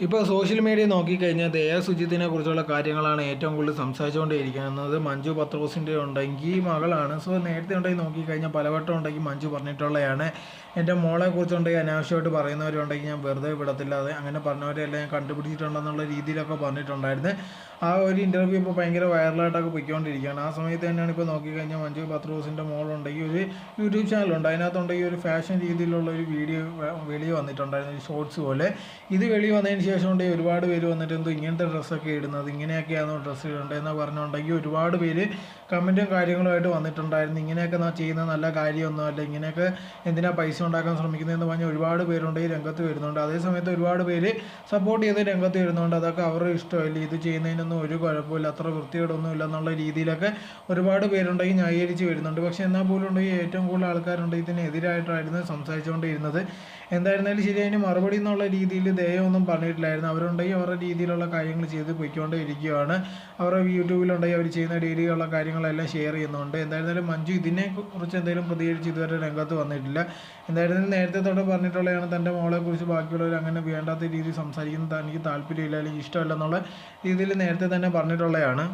ഇപ്പോൾ social media നോക്കിക്കഴിഞ്ഞാൽ ദയാ സുജിത്തിനെ കുറിച്ചുള്ള കാര്യങ്ങളാണ് ഏറ്റവും കൂടുതൽ സംസാരിച്ചുകൊണ്ടേയിരിക്കുന്നത്. മഞ്ജു പത്രോസിൻ്റെ ഉണ്ടെങ്കിൽ മകളാണ്. സോ നേരത്തെ ഉണ്ടെങ്കിൽ നോക്കിക്കഴിഞ്ഞാൽ പലവട്ടം ഉണ്ടെങ്കിൽ മഞ്ജു പറഞ്ഞിട്ടുള്ളതാണ്, എൻ്റെ മോളെ കുറിച്ചുണ്ടെങ്കിൽ അനാവശ്യമായിട്ട് പറയുന്നവരുണ്ടെങ്കിൽ ഞാൻ വെറുതെ വിടത്തില്ല, അത് അങ്ങനെ പറഞ്ഞവരെല്ലാം ഞാൻ കണ്ടുപിടിച്ചിട്ടുണ്ടെന്നുള്ള രീതിയിലൊക്കെ പറഞ്ഞിട്ടുണ്ടായിരുന്നു. ആ ഒരു ഇൻ്റർവ്യൂ ഇപ്പോൾ ഭയങ്കര വൈറലായിട്ടൊക്കെ പോയിക്കൊണ്ടിരിക്കുകയാണ്. ആ സമയത്ത് തന്നെയാണ് ഇപ്പോൾ നോക്കിക്കഴിഞ്ഞാൽ മഞ്ജു പത്രോസിൻ്റെ മോളുണ്ടെങ്കിൽ ഒരു യൂട്യൂബ് ചാനലുണ്ട്, അതിനകത്തുണ്ടെങ്കിൽ ഒരു ഫാഷൻ രീതിയിലുള്ള ഒരു വീഡിയോ വെളി വന്നിട്ടുണ്ടായിരുന്നു, ഒരു ഷോർട്സ് പോലെ. ഇത് വെളി വന്നതിന് ശേഷം ഉണ്ടെങ്കിൽ ഒരുപാട് പേര് വന്നിട്ട് എന്തോ ഇങ്ങനത്തെ ഡ്രസ്സൊക്കെ ഇടുന്നത്, ഇങ്ങനെയൊക്കെയാണോ ഡ്രസ്സ് ഇടേണ്ടത് എന്ന് പറഞ്ഞുകൊണ്ടെങ്കിൽ ഒരുപാട് പേര് കമൻറ്റും കാര്യങ്ങളുമായിട്ട് വന്നിട്ടുണ്ടായിരുന്നു. ഇങ്ങനെയൊക്കെ ചെയ്യുന്നത് നല്ല കാര്യമൊന്നുമല്ല, ഇങ്ങനെയൊക്കെ എന്തിനാ പൈസ ഉണ്ടാക്കാൻ ശ്രമിക്കുന്നതെന്ന് പറഞ്ഞ് ഒരുപാട് പേരുണ്ട് ഈ രംഗത്ത് വരുന്നുണ്ട്. അതേസമയത്ത് ഒരുപാട് പേര് സപ്പോർട്ട് ചെയ്ത് രംഗത്ത് വരുന്നുണ്ട്. അതൊക്കെ അവരുടെ ഇഷ്ടമല്ല, ഇത് ചെയ്യുന്നതിനൊന്നും ഒരു കുഴപ്പമില്ല, അത്ര വൃത്തികേടൊന്നും ഇല്ല എന്നുള്ള രീതിയിലൊക്കെ ഒരുപാട് പേരുണ്ടെങ്കിൽ ന്യായീകരിച്ച് വരുന്നുണ്ട്. പക്ഷേ എന്നാൽ പോലും ഉണ്ടെങ്കിൽ ഏറ്റവും കൂടുതൽ ആൾക്കാരുണ്ട് ഇതിനെതിരായിട്ടായിരുന്നു സംസാരിച്ചുകൊണ്ടിരുന്നത്. എന്തായിരുന്നാലും ശരി, അതിന് മറുപടി എന്നുള്ള രീതിയിൽ ദയൊന്നും പറഞ്ഞിട്ടില്ലായിരുന്നു. അവരുണ്ടെങ്കിൽ അവരുടെ രീതിയിലുള്ള കാര്യങ്ങൾ ചെയ്ത് പോയിക്കൊണ്ടേ ഇരിക്കുകയാണ്. അവരുടെ യൂട്യൂബിലുണ്ടെങ്കിൽ അവർ ചെയ്യുന്ന ഡെയിലിയുള്ള കാര്യങ്ങളെല്ലാം ഷെയർ ചെയ്യുന്നുണ്ട്. എന്തായിരുന്നാലും മഞ്ജു ഇതിനെക്കുറിച്ച് എന്തെങ്കിലും പ്രതികരിച്ച് ഇതുവരെ രംഗത്ത് വന്നിട്ടില്ല. എന്തായിരുന്നാലും നേരത്തെ തൊട്ട് പറഞ്ഞിട്ടുള്ളതാണ്, തൻ്റെ മോളെക്കുറിച്ച് ബാക്കിയുള്ളവർ അങ്ങനെ വേണ്ടാത്ത രീതിയിൽ സംസാരിക്കുന്നത് തനിക്ക് താല്പര്യമില്ല അല്ലെങ്കിൽ ഇഷ്ടമല്ല എന്നുള്ള രീതിയിൽ നേരത്തെ തന്നെ പറഞ്ഞിട്ടുള്ളതാണ്.